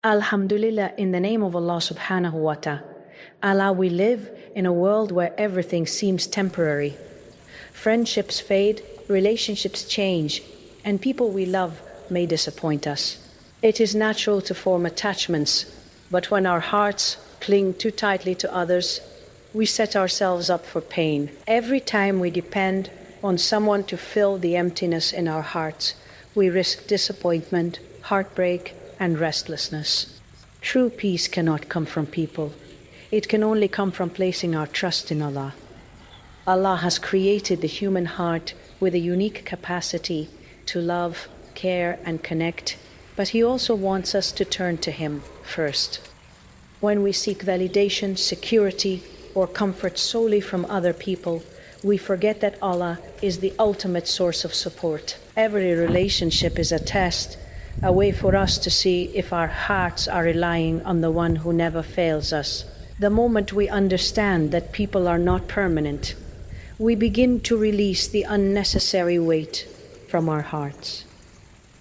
Alhamdulillah, in the name of Allah subhanahu wa ta'ala. Allah, we live in a world where everything seems temporary. Friendships fade, relationships change, and people we love may disappoint us. It is natural to form attachments, but when our hearts cling too tightly to others, we set ourselves up for pain. Every time we depend on someone to fill the emptiness in our hearts, we risk disappointment, heartbreak, and restlessness. True peace cannot come from people. It can only come from placing our trust in Allah. Allah has created the human heart with a unique capacity to love, care, and connect, but He also wants us to turn to Him first. When we seek validation, security, or comfort solely from other people, we forget that Allah is the ultimate source of support. Every relationship is a test, a way for us to see if our hearts are relying on the one who never fails us. The moment we understand that people are not permanent, we begin to release the unnecessary weight from our hearts.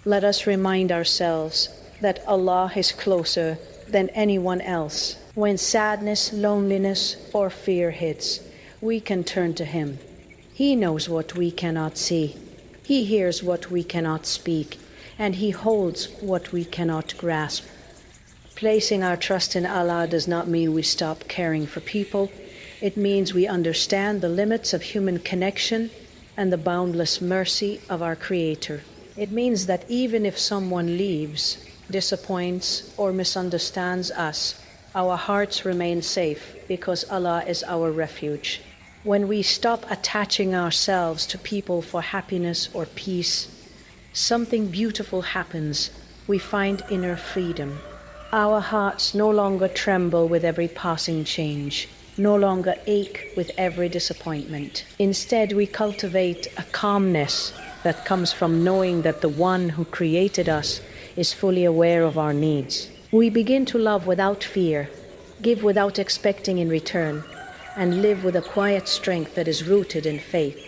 Let us remind ourselves that Allah is closer than anyone else. When sadness, loneliness, or fear hits, we can turn to Him. He knows what we cannot see. He hears what we cannot speak, and He holds what we cannot grasp. Placing our trust in Allah does not mean we stop caring for people. It means we understand the limits of human connection and the boundless mercy of our Creator. It means that even if someone leaves, disappoints, or misunderstands us, our hearts remain safe because Allah is our refuge. When we stop attaching ourselves to people for happiness or peace, something beautiful happens. We find inner freedom. Our hearts no longer tremble with every passing change, no longer ache with every disappointment. Instead, we cultivate a calmness that comes from knowing that the one who created us is fully aware of our needs. We begin to love without fear, give without expecting in return, and live with a quiet strength that is rooted in faith.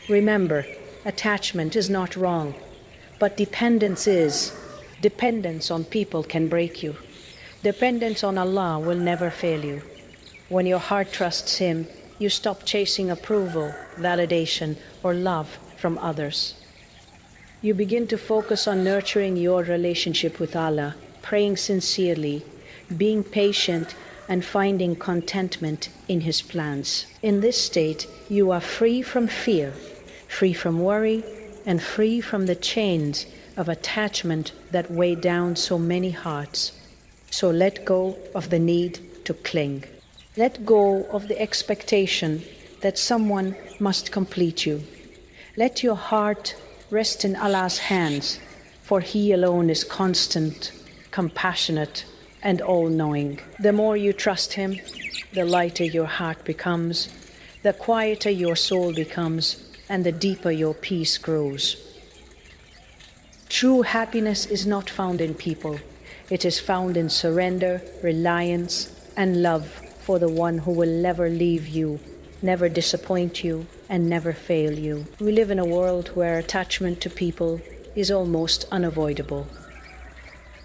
Remember, attachment is not wrong, but dependence is. Dependence on people can break you. Dependence on Allah will never fail you. When your heart trusts Him, you stop chasing approval, validation, or love from others. You begin to focus on nurturing your relationship with Allah, praying sincerely, being patient, and finding contentment in His plans. In this state, you are free from fear, free from worry, and free from the chains of attachment that weigh down so many hearts. So let go of the need to cling. Let go of the expectation that someone must complete you. Let your heart rest in Allah's hands, for He alone is constant, compassionate, and all-knowing. The more you trust Him, the lighter your heart becomes, the quieter your soul becomes, and the deeper your peace grows. True happiness is not found in people. It is found in surrender, reliance, and love for the one who will never leave you, never disappoint you, and never fail you. We live in a world where attachment to people is almost unavoidable.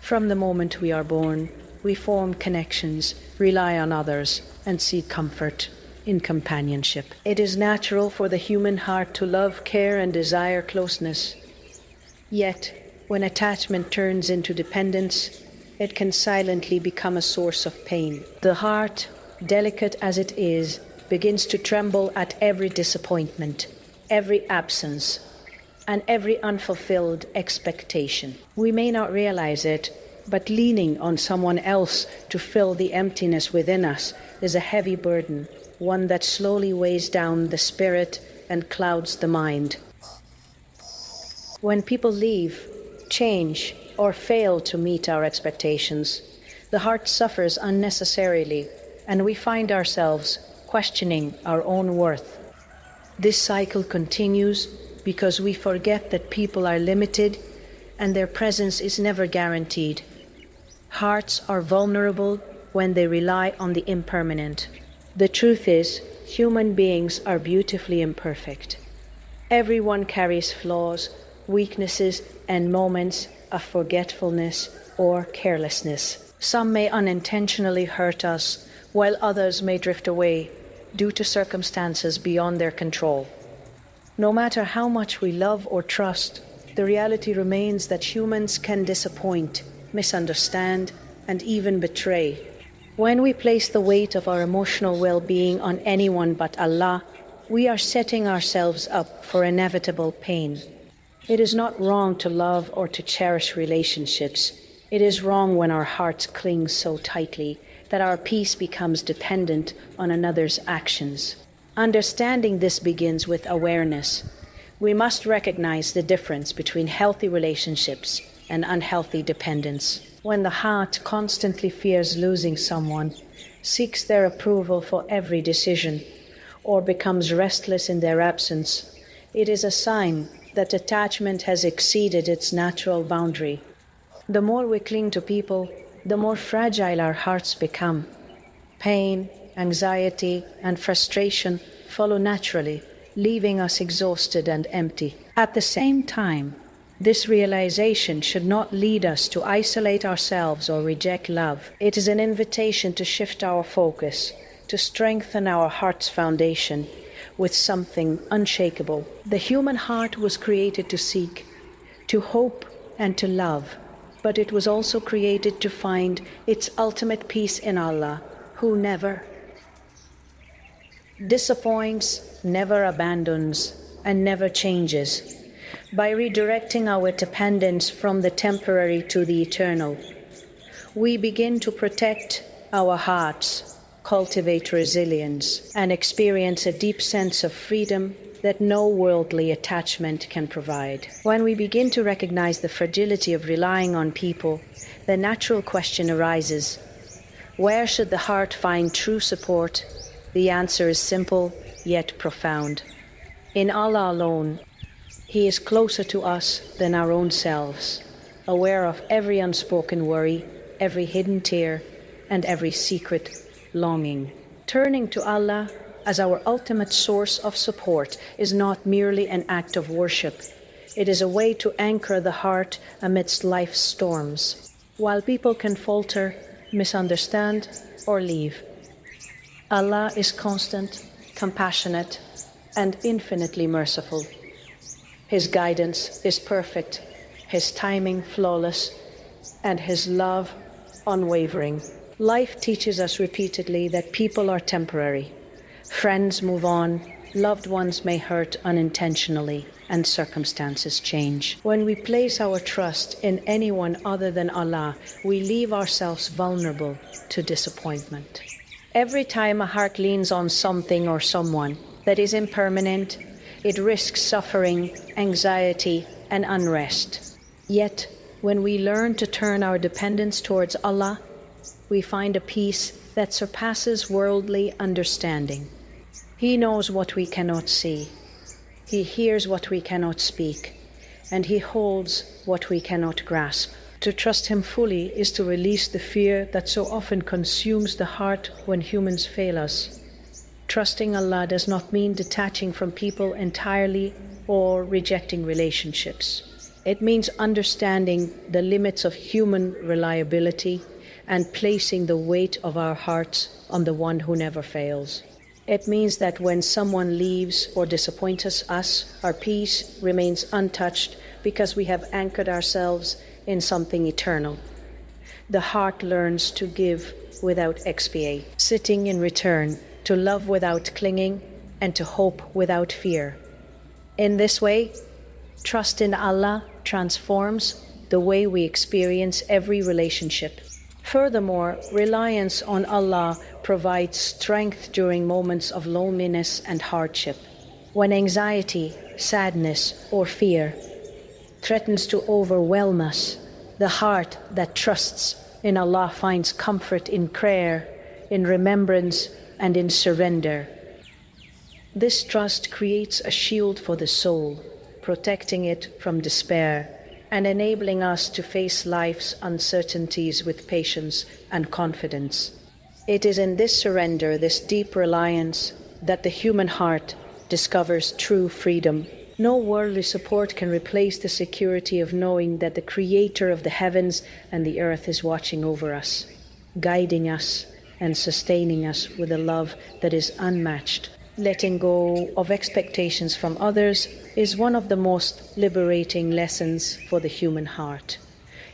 From the moment we are born, we form connections, rely on others, and seek comfort in companionship. It is natural for the human heart to love, care, and desire closeness. Yet, when attachment turns into dependence, it can silently become a source of pain. The heart, delicate as it is, begins to tremble at every disappointment, every absence, and every unfulfilled expectation. We may not realize it, but leaning on someone else to fill the emptiness within us is a heavy burden, one that slowly weighs down the spirit and clouds the mind. When people leave, change, or fail to meet our expectations, the heart suffers unnecessarily, and we find ourselves questioning our own worth. This cycle continues because we forget that people are limited and their presence is never guaranteed. Hearts are vulnerable when they rely on the impermanent. The truth is, human beings are beautifully imperfect. Everyone carries flaws, weaknesses, and moments of forgetfulness or carelessness. Some may unintentionally hurt us, while others may drift away due to circumstances beyond their control. No matter how much we love or trust, the reality remains that humans can disappoint, misunderstand, and even betray. When we place the weight of our emotional well-being on anyone but Allah, we are setting ourselves up for inevitable pain. It is not wrong to love or to cherish relationships. It is wrong when our hearts cling so tightly that our peace becomes dependent on another's actions. Understanding this begins with awareness. We must recognize the difference between healthy relationships and unhealthy dependence. When the heart constantly fears losing someone, seeks their approval for every decision, or becomes restless in their absence, it is a sign that attachment has exceeded its natural boundary. The more we cling to people, the more fragile our hearts become. Pain, anxiety, and frustration follow naturally, leaving us exhausted and empty. At the same time, this realization should not lead us to isolate ourselves or reject love. It is an invitation to shift our focus, to strengthen our heart's foundation with something unshakable. The human heart was created to seek, to hope, and to love, but it was also created to find its ultimate peace in Allah, who never disappoints, never abandons, and never changes. By redirecting our dependence from the temporary to the eternal, we begin to protect our hearts, cultivate resilience, and experience a deep sense of freedom that no worldly attachment can provide. When we begin to recognize the fragility of relying on people, the natural question arises: where should the heart find true support? The answer is simple yet profound. In Allah alone. He is closer to us than our own selves, aware of every unspoken worry, every hidden tear, and every secret longing. Turning to Allah as our ultimate source of support is not merely an act of worship. It is a way to anchor the heart amidst life's storms. While people can falter, misunderstand, or leave, Allah is constant, compassionate, and infinitely merciful. His guidance is perfect, His timing flawless, and His love unwavering. Life teaches us repeatedly that people are temporary. Friends move on, loved ones may hurt unintentionally, and circumstances change. When we place our trust in anyone other than Allah, we leave ourselves vulnerable to disappointment. Every time a heart leans on something or someone that is impermanent, it risks suffering, anxiety, and unrest. Yet, when we learn to turn our dependence towards Allah, we find a peace that surpasses worldly understanding. He knows what we cannot see. He hears what we cannot speak. And He holds what we cannot grasp. To trust Him fully is to release the fear that so often consumes the heart when humans fail us. Trusting Allah does not mean detaching from people entirely or rejecting relationships. It means understanding the limits of human reliability and placing the weight of our hearts on the one who never fails. It means that when someone leaves or disappoints us, our peace remains untouched because we have anchored ourselves in something eternal. The heart learns to give without expiate, sitting in return, to love without clinging, and to hope without fear. In this way, trust in Allah transforms the way we experience every relationship. Furthermore, reliance on Allah provides strength during moments of loneliness and hardship. When anxiety, sadness, or fear threatens to overwhelm us, the heart that trusts in Allah finds comfort in prayer, in remembrance, and in surrender. This trust creates a shield for the soul, protecting it from despair and enabling us to face life's uncertainties with patience and confidence. It is in this surrender, this deep reliance, that the human heart discovers true freedom No worldly support can replace the security of knowing that the Creator of the heavens and the earth is watching over us, guiding us and sustaining us with a love that is unmatched. Letting go of expectations from others is one of the most liberating lessons for the human heart.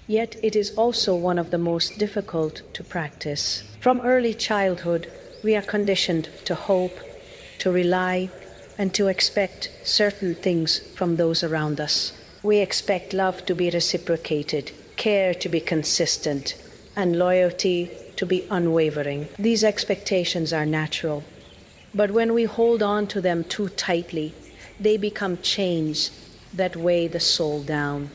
Yet it is also one of the most difficult to practice. From early childhood, we are conditioned to hope, to rely, and to expect certain things from those around us. We expect love to be reciprocated, care to be consistent, and loyalty to be unwavering. These expectations are natural, but when we hold on to them too tightly, they become chains that weigh the soul down.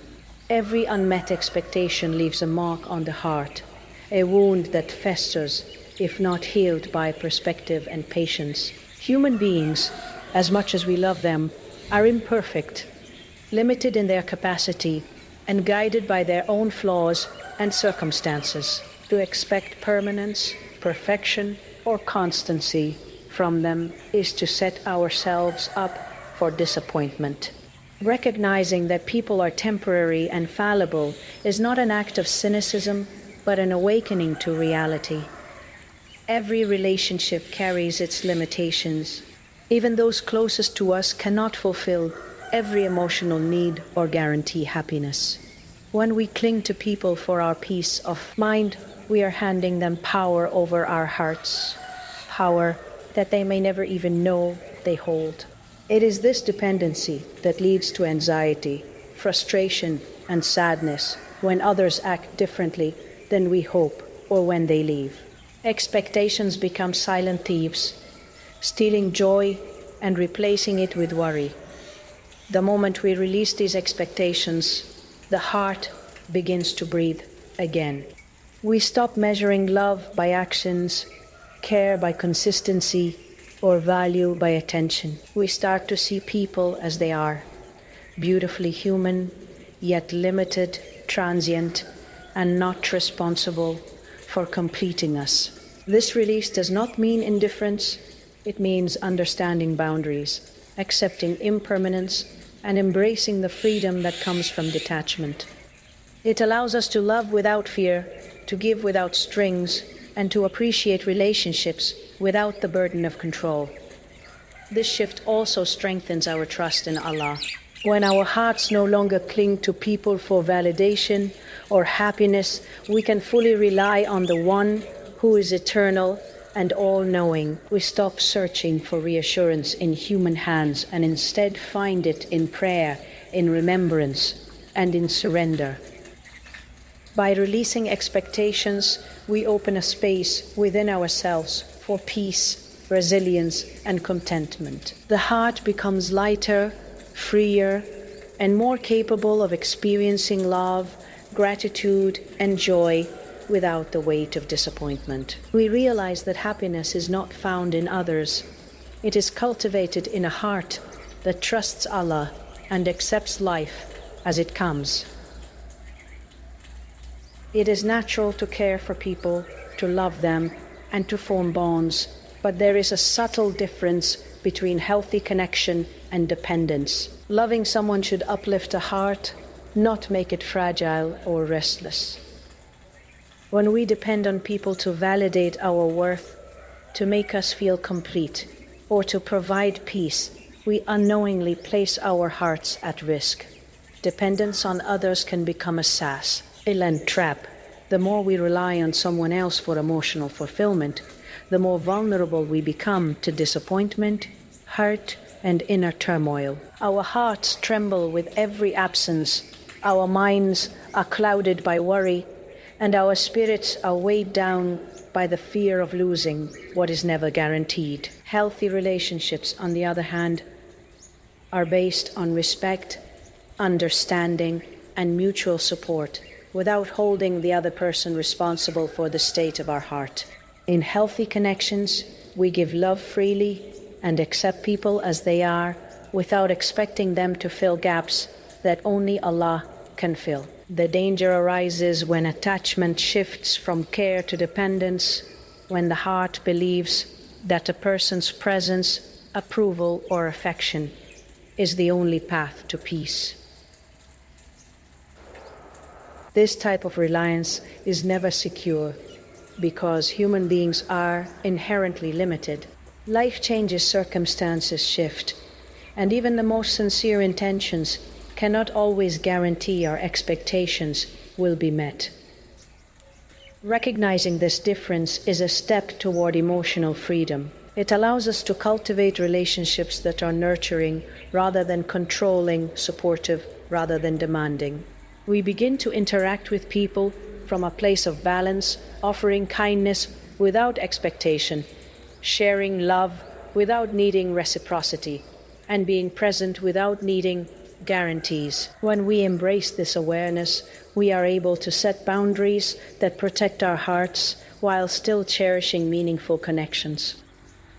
Every unmet expectation leaves a mark on the heart, a wound that festers if not healed by perspective and patience. Human beings, as much as we love them, are imperfect, limited in their capacity, and guided by their own flaws and circumstances. To expect permanence, perfection, or constancy from them is to set ourselves up for disappointment. Recognizing that people are temporary and fallible is not an act of cynicism, but an awakening to reality. Every relationship carries its limitations. Even those closest to us cannot fulfill every emotional need or guarantee happiness. When we cling to people for our peace of mind, we are handing them power over our hearts, power that they may never even know they hold. It is this dependency that leads to anxiety, frustration, and sadness when others act differently than we hope or when they leave. Expectations become silent thieves, stealing joy and replacing it with worry. The moment we release these expectations, the heart begins to breathe again. We stop measuring love by actions, care by consistency, or value by attention. We start to see people as they are, beautifully human, yet limited, transient, and not responsible for completing us. This release does not mean indifference. It means understanding boundaries, accepting impermanence, and embracing the freedom that comes from detachment. It allows us to love without fear, to give without strings, and to appreciate relationships without the burden of control. This shift also strengthens our trust in Allah. When our hearts no longer cling to people for validation or happiness, we can fully rely on the One who is eternal and all-knowing. We stop searching for reassurance in human hands and instead find it in prayer, in remembrance, and in surrender. By releasing expectations, we open a space within ourselves for peace, resilience, and contentment. The heart becomes lighter, freer, and more capable of experiencing love, gratitude, and joy without the weight of disappointment. We realize that happiness is not found in others. It is cultivated in a heart that trusts Allah and accepts life as it comes. It is natural to care for people, to love them, and to form bonds, but there is a subtle difference between healthy connection and dependence. Loving someone should uplift a heart, not make it fragile or restless. When we depend on people to validate our worth, to make us feel complete, or to provide peace, we unknowingly place our hearts at risk. Dependence on others can become a silent trap. The more we rely on someone else for emotional fulfillment, the more vulnerable we become to disappointment, hurt, and inner turmoil. Our hearts tremble with every absence, our minds are clouded by worry, and our spirits are weighed down by the fear of losing what is never guaranteed. Healthy relationships, on the other hand, are based on respect, understanding, and mutual support, without holding the other person responsible for the state of our heart. In healthy connections, we give love freely and accept people as they are, without expecting them to fill gaps that only Allah can fill. The danger arises when attachment shifts from care to dependence, when the heart believes that a person's presence, approval, or affection is the only path to peace. This type of reliance is never secure because human beings are inherently limited. Life changes, circumstances shift, and even the most sincere intentions cannot always guarantee our expectations will be met. Recognizing this difference is a step toward emotional freedom. It allows us to cultivate relationships that are nurturing rather than controlling, supportive rather than demanding. We begin to interact with people from a place of balance, offering kindness without expectation, sharing love without needing reciprocity, and being present without needing guarantees. When we embrace this awareness, we are able to set boundaries that protect our hearts while still cherishing meaningful connections.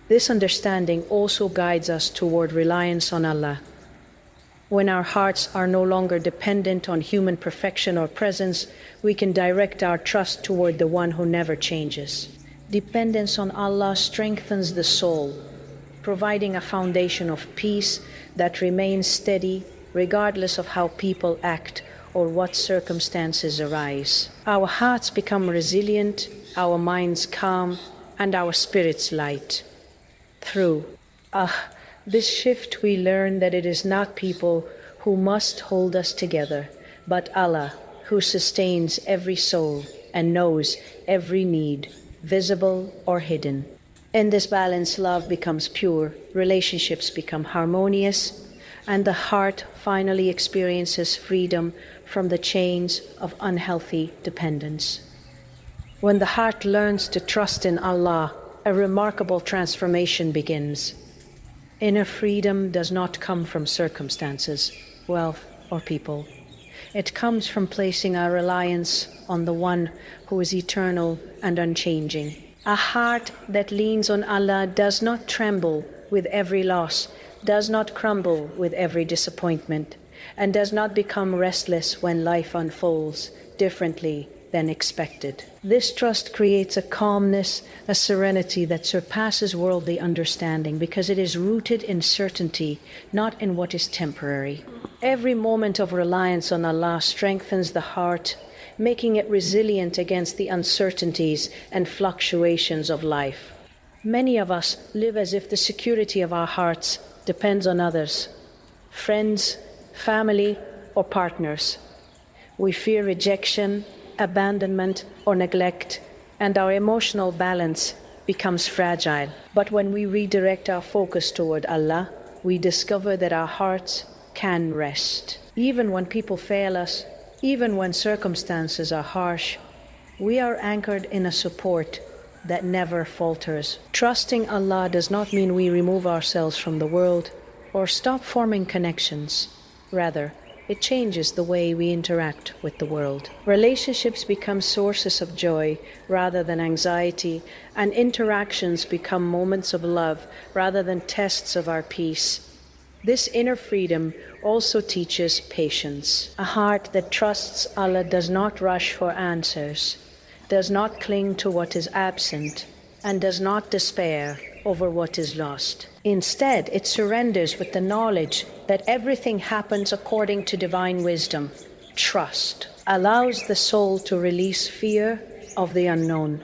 This understanding also guides us toward reliance on Allah. When our hearts are no longer dependent on human perfection or presence, we can direct our trust toward the one who never changes. Dependence on Allah strengthens the soul, providing a foundation of peace that remains steady regardless of how people act or what circumstances arise. Our hearts become resilient, our minds calm, and our spirits light. Through this shift, we learn that it is not people who must hold us together, but Allah, who sustains every soul and knows every need, visible or hidden. In this balance, love becomes pure, relationships become harmonious, and the heart finally experiences freedom from the chains of unhealthy dependence. When the heart learns to trust in Allah, a remarkable transformation begins. Inner freedom does not come from circumstances, wealth, or people. It comes from placing our reliance on the one who is eternal and unchanging. A heart that leans on Allah does not tremble with every loss, does not crumble with every disappointment, and does not become restless when life unfolds differently than expected. This trust creates a calmness, a serenity that surpasses worldly understanding because it is rooted in certainty, not in what is temporary. Every moment of reliance on Allah strengthens the heart, making it resilient against the uncertainties and fluctuations of life. Many of us live as if the security of our hearts depends on others, friends, family, or partners. We fear rejection, abandonment, or neglect, and our emotional balance becomes fragile. But when we redirect our focus toward Allah, we discover that our hearts can rest. Even when people fail us, even when circumstances are harsh, we are anchored in a support that never falters. Trusting Allah does not mean we remove ourselves from the world or stop forming connections. Rather, it changes the way we interact with the world. Relationships become sources of joy rather than anxiety, and interactions become moments of love rather than tests of our peace. This inner freedom also teaches patience. A heart that trusts Allah does not rush for answers, does not cling to what is absent, and does not despair over what is lost. Instead, it surrenders with the knowledge that everything happens according to divine wisdom. Trust allows the soul to release fear of the unknown,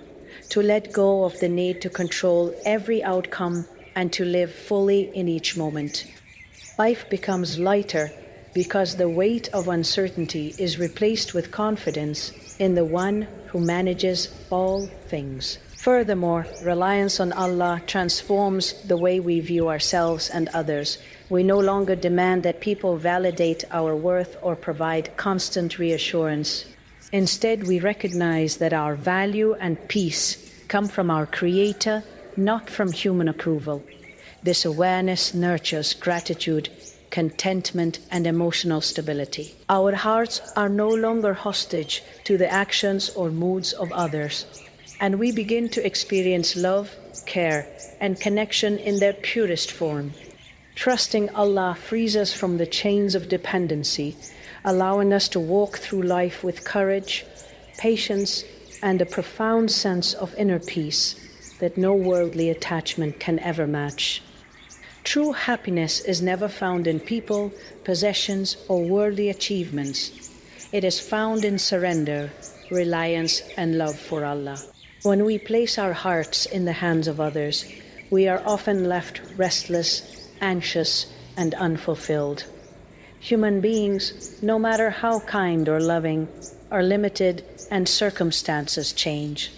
to let go of the need to control every outcome, and to live fully in each moment. Life becomes lighter because the weight of uncertainty is replaced with confidence in the one who manages all things. Furthermore, reliance on Allah transforms the way we view ourselves and others. We no longer demand that people validate our worth or provide constant reassurance. Instead, we recognize that our value and peace come from our Creator, not from human approval. This awareness nurtures gratitude, contentment, and emotional stability. Our hearts are no longer hostage to the actions or moods of others, and we begin to experience love, care, and connection in their purest form. Trusting Allah frees us from the chains of dependency, allowing us to walk through life with courage, patience, and a profound sense of inner peace that no worldly attachment can ever match. True happiness is never found in people, possessions, or worldly achievements. It is found in surrender, reliance, and love for Allah. When we place our hearts in the hands of others, we are often left restless, anxious, and unfulfilled. Human beings, no matter how kind or loving, are limited and circumstances change.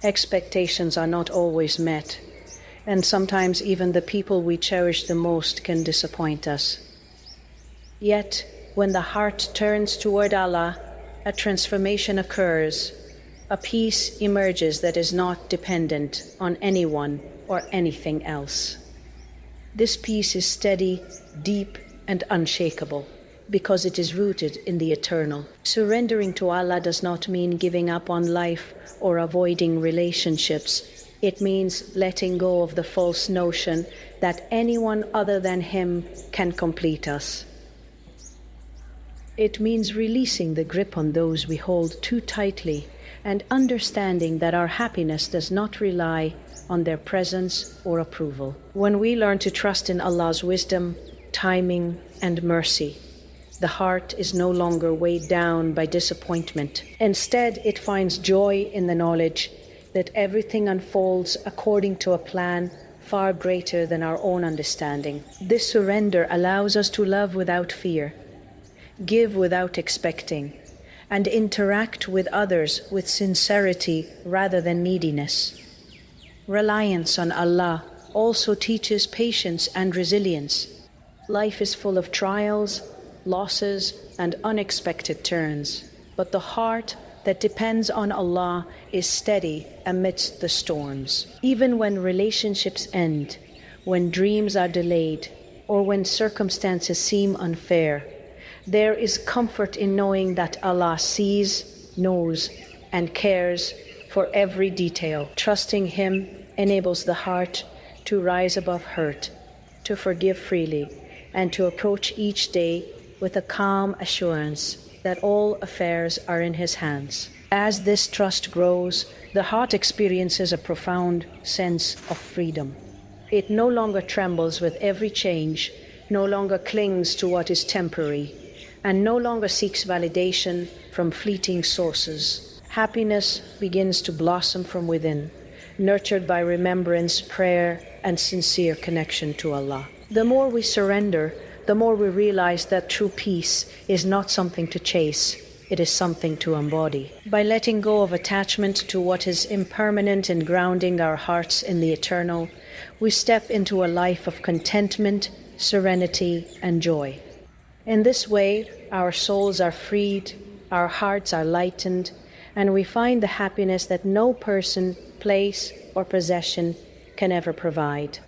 Expectations are not always met, and sometimes even the people we cherish the most can disappoint us. Yet, when the heart turns toward Allah, a transformation occurs. A peace emerges that is not dependent on anyone or anything else. This peace is steady, deep, and unshakable because it is rooted in the eternal. Surrendering to Allah does not mean giving up on life or avoiding relationships. It means letting go of the false notion that anyone other than Him can complete us. It means releasing the grip on those we hold too tightly and understanding that our happiness does not rely on their presence or approval. When we learn to trust in Allah's wisdom, timing, and mercy, the heart is no longer weighed down by disappointment. Instead, it finds joy in the knowledge that everything unfolds according to a plan far greater than our own understanding. This surrender allows us to love without fear, give without expecting, and interact with others with sincerity rather than neediness. Reliance on Allah also teaches patience and resilience. Life is full of trials, losses, and unexpected turns, but the heart that depends on Allah is steady amidst the storms. Even when relationships end, when dreams are delayed, or when circumstances seem unfair, there is comfort in knowing that Allah sees, knows, and cares for every detail. Trusting Him enables the heart to rise above hurt, to forgive freely, and to approach each day with a calm assurance that all affairs are in His hands. As this trust grows, the heart experiences a profound sense of freedom. It no longer trembles with every change, no longer clings to what is temporary, and no longer seeks validation from fleeting sources. Happiness begins to blossom from within, nurtured by remembrance, prayer, and sincere connection to Allah. The more we surrender, the more we realize that true peace is not something to chase, it is something to embody. By letting go of attachment to what is impermanent and grounding our hearts in the eternal, we step into a life of contentment, serenity, and joy. In this way, our souls are freed, our hearts are lightened, and we find the happiness that no person, place, or possession can ever provide.